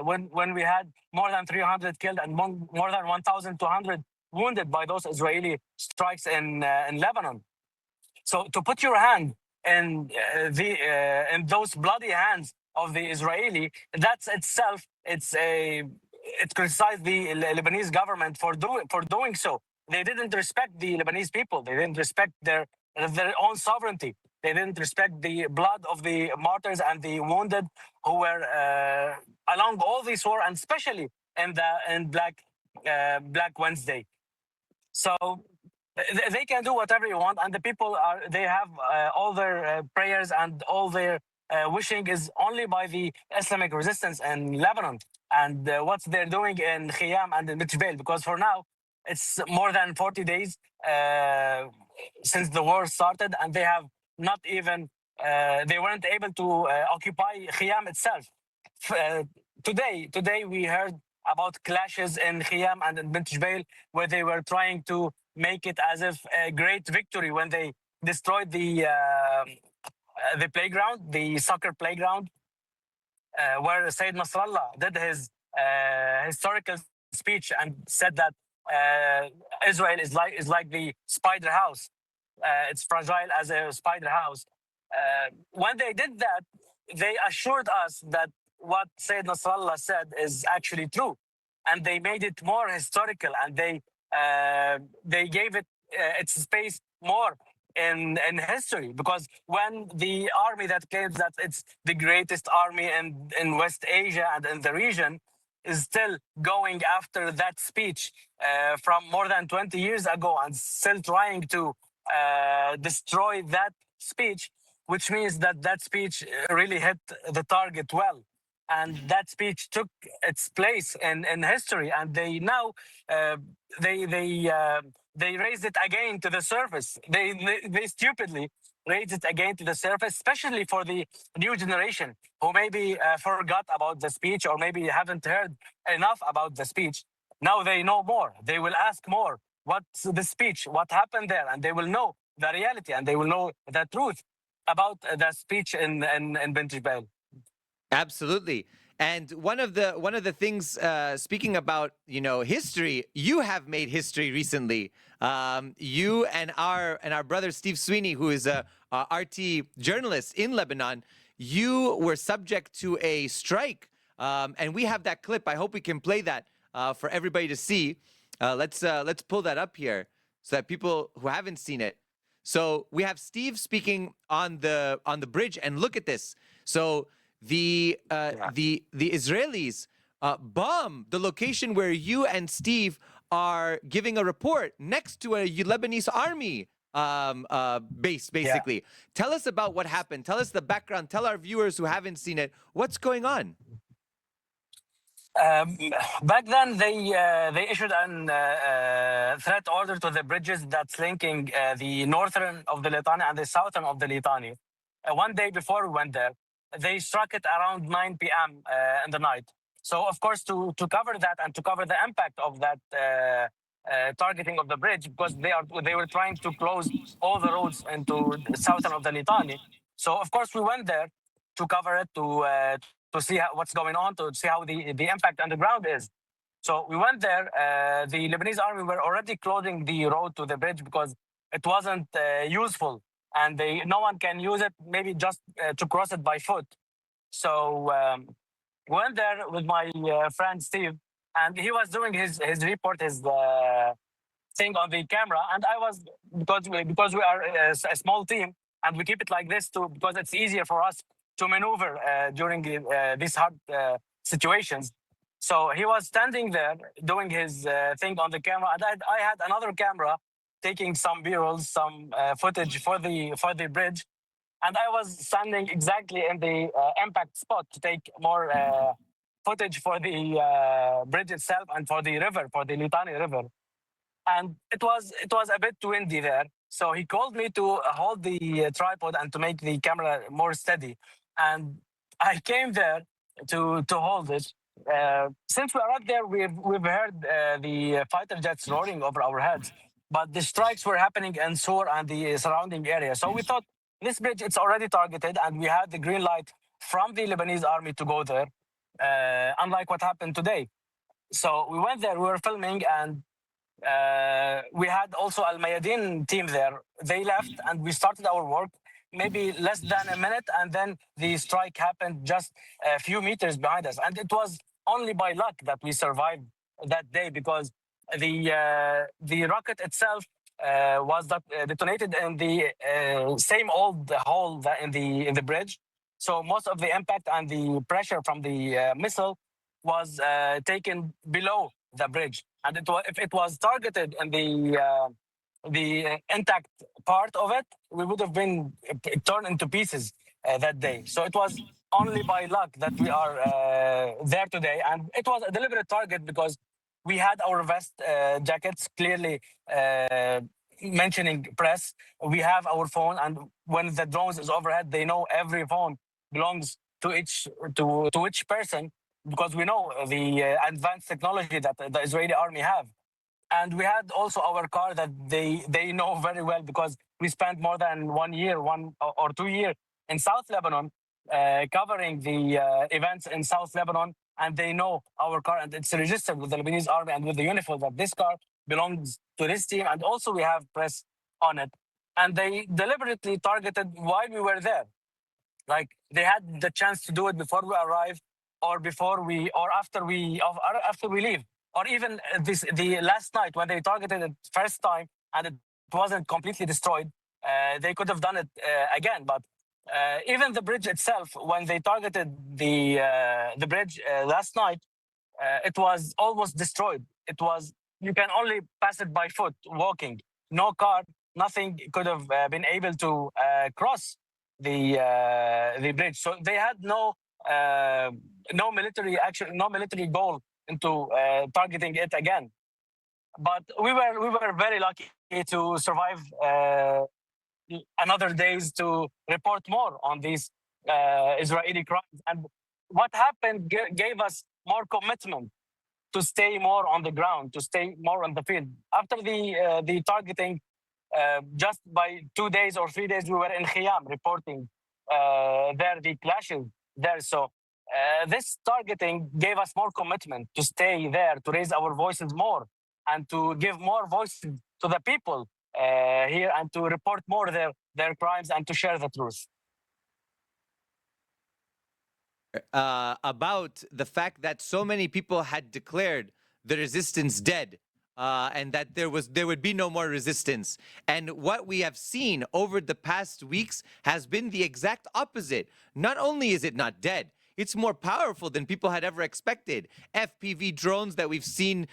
when we had more than 300 killed and more than 1,200 wounded by those Israeli strikes in Lebanon. So to put your hand in in those bloody hands of the Israeli, that's itself it criticized the Lebanese government for doing so. They didn't respect the Lebanese people. They didn't respect their own sovereignty. They didn't respect the blood of the martyrs and the wounded who were along all this war, and especially in Black Wednesday. So they can do whatever you want, and the people they have all their prayers and all their wishing is only by the Islamic resistance in Lebanon and what they're doing in Khiyam and in Mitchell, because for now it's more than 40 days since the war started, and they have not even they weren't able to occupy Khiyam itself. Today we heard about clashes in Khiyam and in Bint Jbeil, where they were trying to make it as if a great victory when they destroyed the playground, the soccer playground, where Sayyid Nasrallah did his historical speech and said that Israel is like the spider house. It's fragile as a spider house. When they did that, they assured us that what Sayyid Nasrallah said is actually true, and they made it more historical, and they gave it its space more in history, because when the army that claims that it's the greatest army in West Asia and in the region is still going after that speech from more than 20 years ago and still trying to destroy that speech, which means that that speech really hit the target well. And that speech took its place in history, and they now uh, they they uh, they raised it again to the surface. They stupidly raised it again to the surface, especially for the new generation who maybe forgot about the speech or maybe haven't heard enough about the speech. Now they know more. They will ask more. What's the speech? What happened there? And they will know the reality and they will know the truth about the speech in Bint Jbeil. Absolutely. And one of the things, speaking about history, you have made history recently. You and our brother Steve Sweeney, who is a RT journalist in Lebanon, you were subject to a strike, and we have that clip. I hope we can play that for everybody to see. Let's pull that up here so that people who haven't seen it. So we have Steve speaking on the bridge, and look at this. So the Israelis bomb the location where you and Steve are giving a report next to a Lebanese army base, basically. Yeah. Tell us about what happened. Tell us the background. Tell our viewers who haven't seen it what's going on. Um, Back then, they issued an threat order to the bridges that's linking the northern of the Litani and the southern of the Litani. One day before we went there, they struck it around 9 p.m. In the night. So, of course, to cover that and to cover the impact of that targeting of the bridge, because they were trying to close all the roads into the southern of the Litani. So, of course, we went there to cover it, to see what's going on, to see how the impact on the ground is. So we went there. The Lebanese army were already closing the road to the bridge because it wasn't useful, and no one can use it. Maybe just to cross it by foot. So went there with my friend Steve, and he was doing his report, his thing on the camera, and I was because we are a small team and we keep it like this too because it's easier for us to maneuver during these hard situations. So he was standing there doing his thing on the camera, and I had another camera taking some B-rolls, some footage for the bridge, and I was standing exactly in the impact spot to take more footage for the bridge itself and for the river, for the Litani River. And it was a bit windy there. So he called me to hold the tripod and to make the camera more steady. And I came there to hold it. Since we are out there, we've heard the fighter jets roaring over our heads, but the strikes were happening in Sur and the surrounding area. So we thought this bridge it's already targeted, and we had the green light from the Lebanese army to go there. Unlike what happened today. So we went there. We were filming, and we had also Al Mayadin team there. They left and we started our work maybe less than a minute, and then the strike happened just a few meters behind us. And it was only by luck that we survived that day because the rocket itself was detonated in the same old hole that in the bridge. So most of the impact and the pressure from the missile was taken below the bridge, and if it was targeted in the intact part of it, we would have been torn into pieces that day. So it was only by luck that we are there today, and it was a deliberate target because we had our vest jackets clearly mentioning press. We have our phone, and when the drones is overhead, they know every phone belongs to each person because we know the advanced technology that the Israeli army have. And we had also our car that they know very well because we spent more than 1 year, 1 or 2 years in South Lebanon covering the events in South Lebanon, and they know our car, and it's registered with the Lebanese army and with the uniform that this car belongs to this team, and also we have press on it. And they deliberately targeted while we were there. Like they had the chance to do it before we arrive, or after we leave, or even the last night when they targeted it first time and it wasn't completely destroyed. they could have done it again. But even the bridge itself, when they targeted the bridge last night, it was almost destroyed. It was, you can only pass it by foot, walking, no car, nothing could have been able to cross the bridge. So they had no military action, no military goal into targeting it again. But we were very lucky to survive another days to report more on these Israeli crimes. And what happened gave us more commitment to stay more on the ground, to stay more on the field. After the targeting, just by 2 days or 3 days, we were in Khiyam reporting there the clashes there. So this targeting gave us more commitment to stay there, to raise our voices more, and to give more voices to the people here, and to report more their crimes and to share the truth. About the fact that so many people had declared the resistance dead, and that there would be no more resistance. And what we have seen over the past weeks has been the exact opposite. Not only is it not dead, it's more powerful than people had ever expected. FPV drones that we've seen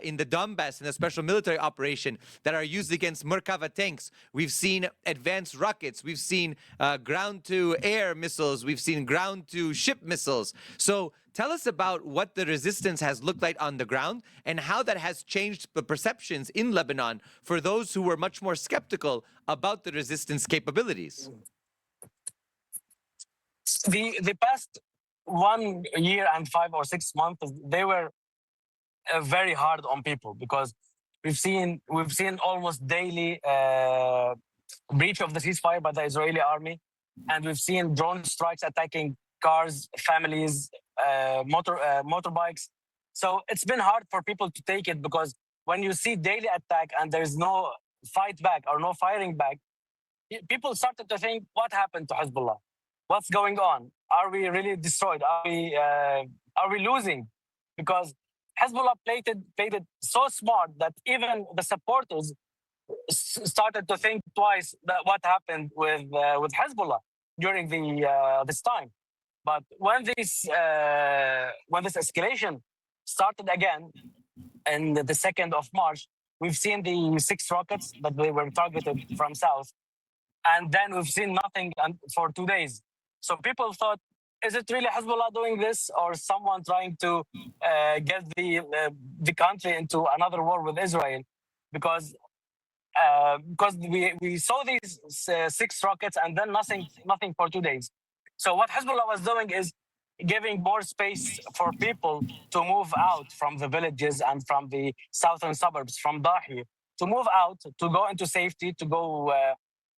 in the Donbass in a special military operation that are used against Merkava tanks. We've seen advanced rockets. We've seen ground-to-air missiles. We've seen ground-to-ship missiles. So tell us about what the resistance has looked like on the ground and how that has changed the perceptions in Lebanon for those who were much more skeptical about the resistance capabilities. The past 1 year and 5 or 6 months, they were very hard on people, because we've seen almost daily breach of the ceasefire by the Israeli army, and we've seen drone strikes attacking cars, families, motorbikes. So it's been hard for people to take it, because when you see daily attack and there's no fight back or no firing back, people started to think, what happened to Hezbollah? What's going on? Are we really destroyed? Are we losing? Because Hezbollah played it so smart that even the supporters started to think twice that what happened with Hezbollah during this time. But when this escalation started again, and the 2nd of March, we've seen the 6 rockets that they were targeted from south, and then we've seen nothing for 2 days. So people thought, is it really Hezbollah doing this, or someone trying to get the country into another war with Israel? Because we saw these 6 rockets and then nothing for 2 days. So what Hezbollah was doing is giving more space for people to move out from the villages and from the southern suburbs, from Dahi, to move out, to go into safety, to go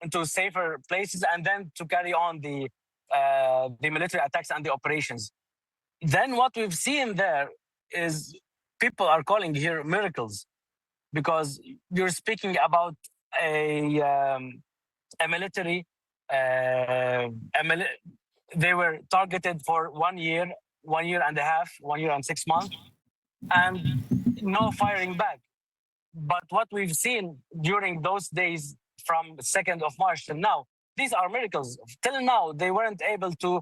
into safer places, and then to carry on the military attacks and the operations. Then what we've seen there is people are calling here miracles, because you're speaking about a military. They were targeted for 1 year, 1.5 years, 1 year and 6 months, and no firing back. But what we've seen during those days from 2nd of March till now, these are miracles. Till now, they weren't able to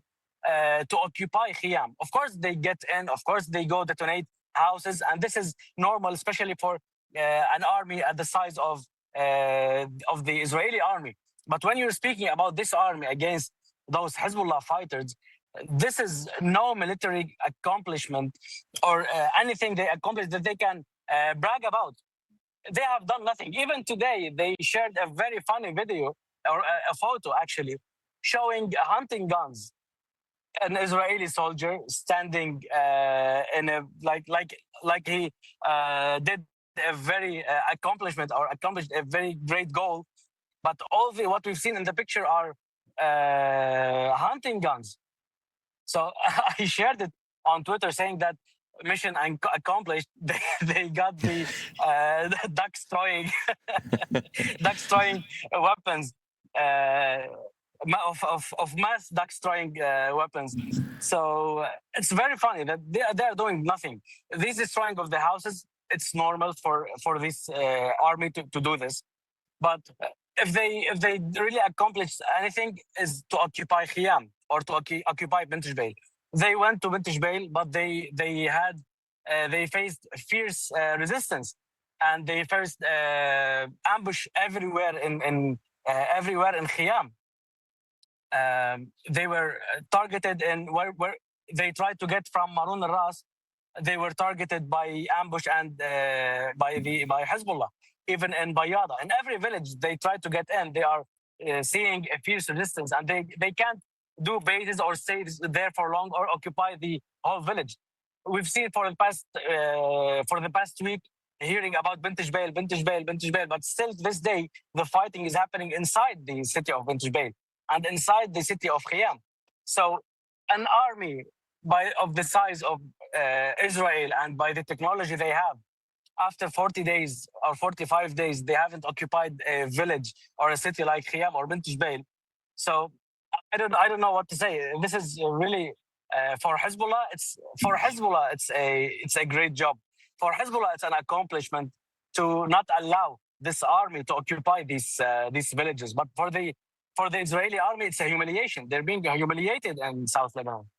occupy Khiyam. Of course, they get in. Of course, they go detonate houses, and this is normal, especially for an army at the size of the Israeli army. But when you're speaking about this army against those Hezbollah fighters, this is no military accomplishment or anything they accomplished that they can brag about. They have done nothing. Even today, they shared a very funny video, or a photo actually, showing hunting guns. An Israeli soldier standing in a like he did a very accomplishment, or accomplished a very great goal. But what we've seen in the picture are hunting guns. So I shared it on Twitter saying that mission accomplished. They got the duck destroying weapons, of mass duck destroying weapons. So it's very funny that they are doing nothing. This destroying of the houses, it's normal for this army to do this. But if they really accomplished anything is to occupy Khiyam or to occupy Bint Jbeil. They went to Bint Jbeil, but they faced fierce resistance, and they faced ambush everywhere in Khiyam. They were targeted in where they tried to get from Marun al-Ras. They were targeted by ambush and by Hezbollah. Even in Bayada, in every village they try to get in, they are seeing a fierce resistance, and they can't do bases or stay there for long or occupy the whole village. We've seen for the past week hearing about Bint Jbeil, Bint Jbeil, Bint Jbeil, but still to this day the fighting is happening inside the city of Bint Jbeil and inside the city of Khiyam. So an army of the size of Israel and by the technology they have, after 40 days or 45 days, they haven't occupied a village or a city like Khiyam or Bint Jbeil. So I don't know what to say. This is really for Hezbollah. It's a great job. For Hezbollah, it's an accomplishment to not allow this army to occupy these villages. But for the Israeli army, it's a humiliation. They're being humiliated in South Lebanon.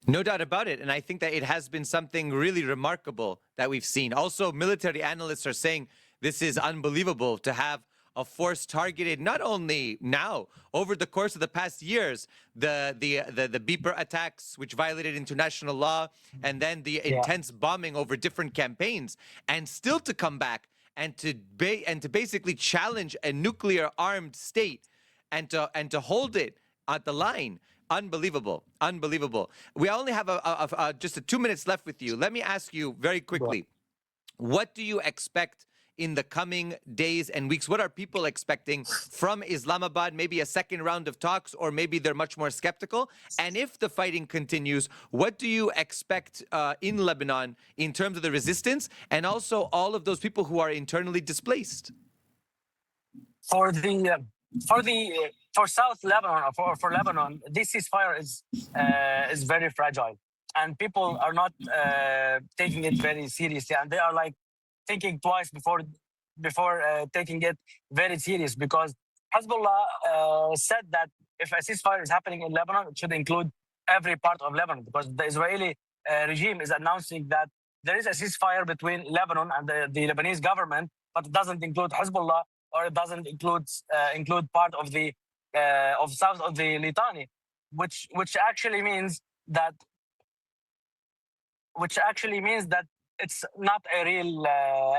No doubt about it. And I think that it has been something really remarkable that we've seen. Also, military analysts are saying this is unbelievable to have a force targeted not only now, over the course of the past years, the beeper attacks, which violated international law, and then the intense bombing over different campaigns, and still to come back and to basically challenge a nuclear armed state and to hold it at the line. Unbelievable. Unbelievable. We only have just 2 minutes left with you. Let me ask you very quickly, what do you expect in the coming days and weeks? What are people expecting from Islamabad? Maybe a second round of talks, or maybe they're much more skeptical. And if the fighting continues, what do you expect in Lebanon in terms of the resistance and also all of those people who are internally displaced? For South Lebanon, for Lebanon, this ceasefire is very fragile, and people are not taking it very seriously, and they are like thinking twice before taking it very serious, because Hezbollah said that if a ceasefire is happening in Lebanon, it should include every part of Lebanon, because the Israeli regime is announcing that there is a ceasefire between Lebanon and the Lebanese government, but it doesn't include Hezbollah, or it doesn't include part of the south of the Litani, which actually means that it's not a real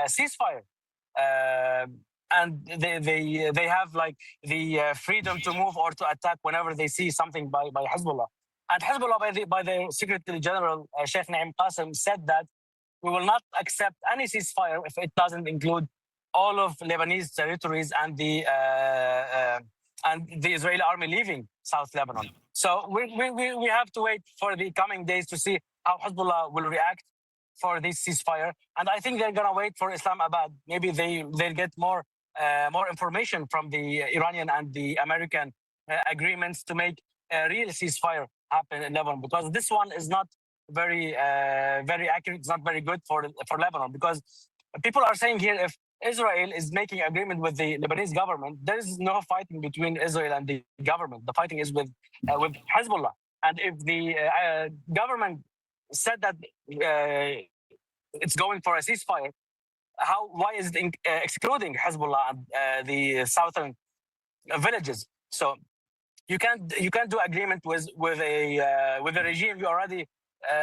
ceasefire, and they have like the freedom to move or to attack whenever they see something by Hezbollah. And Hezbollah, by the Secretary General Sheikh Naim Qasim, said that we will not accept any ceasefire if it doesn't include all of Lebanese territories and the Israeli army leaving South Lebanon. So we have to wait for the coming days to see how Hezbollah will react for this ceasefire. And I think they're gonna wait for Islamabad. Maybe they'll get more information from the Iranian and the American agreements to make a real ceasefire happen in Lebanon, because this one is not very accurate. It's not very good for Lebanon, because people are saying here, if Israel is making agreement with the Lebanese government, there is no fighting between Israel and the government. The fighting is with Hezbollah. And if the government said that it's going for a ceasefire, why is it excluding Hezbollah and the southern villages? So you can't do agreement with a regime you already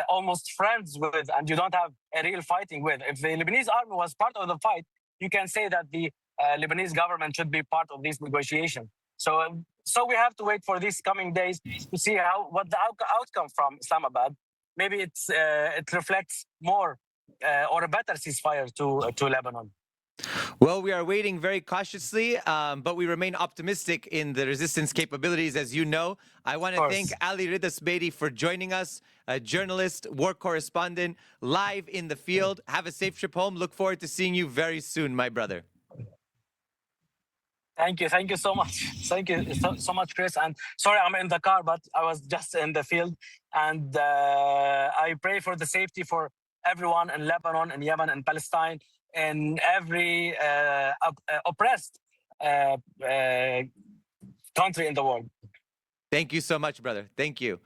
almost friends with, and you don't have a real fighting with. If the Lebanese army was part of the fight, you can say that the Lebanese government should be part of this negotiation. So we have to wait for these coming days to see what the outcome from Islamabad. Maybe it reflects more or a better ceasefire to Lebanon. Well, we are waiting very cautiously, but we remain optimistic in the resistance capabilities, as you know. I want to thank Ali Rida Sbeity for joining us, a journalist, war correspondent, live in the field. Have a safe trip home. Look forward to seeing you very soon, my brother. Thank you so much. Thank you so much, Chris. And sorry, I'm in the car, but I was just in the field. And I pray for the safety for everyone in Lebanon, in Yemen, in Palestine, in every oppressed country in the world. Thank you so much, brother. Thank you.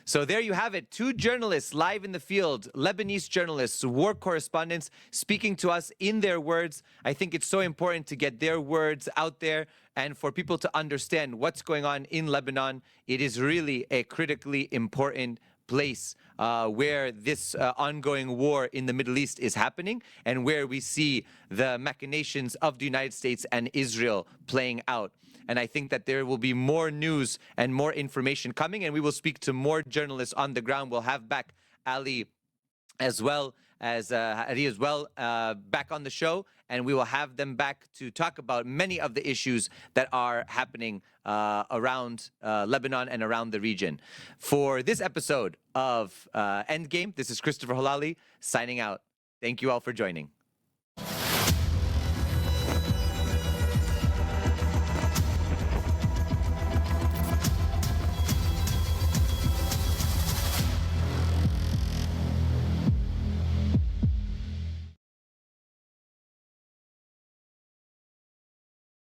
So there you have it. Two journalists live in the field, Lebanese journalists, war correspondents, speaking to us in their words. I think it's so important to get their words out there and for people to understand what's going on in Lebanon. It is really a critically important place where this ongoing war in the Middle East is happening and where we see the machinations of the United States and Israel playing out. And I think that there will be more news and more information coming, and we will speak to more journalists on the ground. We'll have back Ali as well as Hadi as well back on the show, and we will have them back to talk about many of the issues that are happening around Lebanon and around the region. For this episode of Endgame, this is Christopher Halali signing out. Thank you all for joining.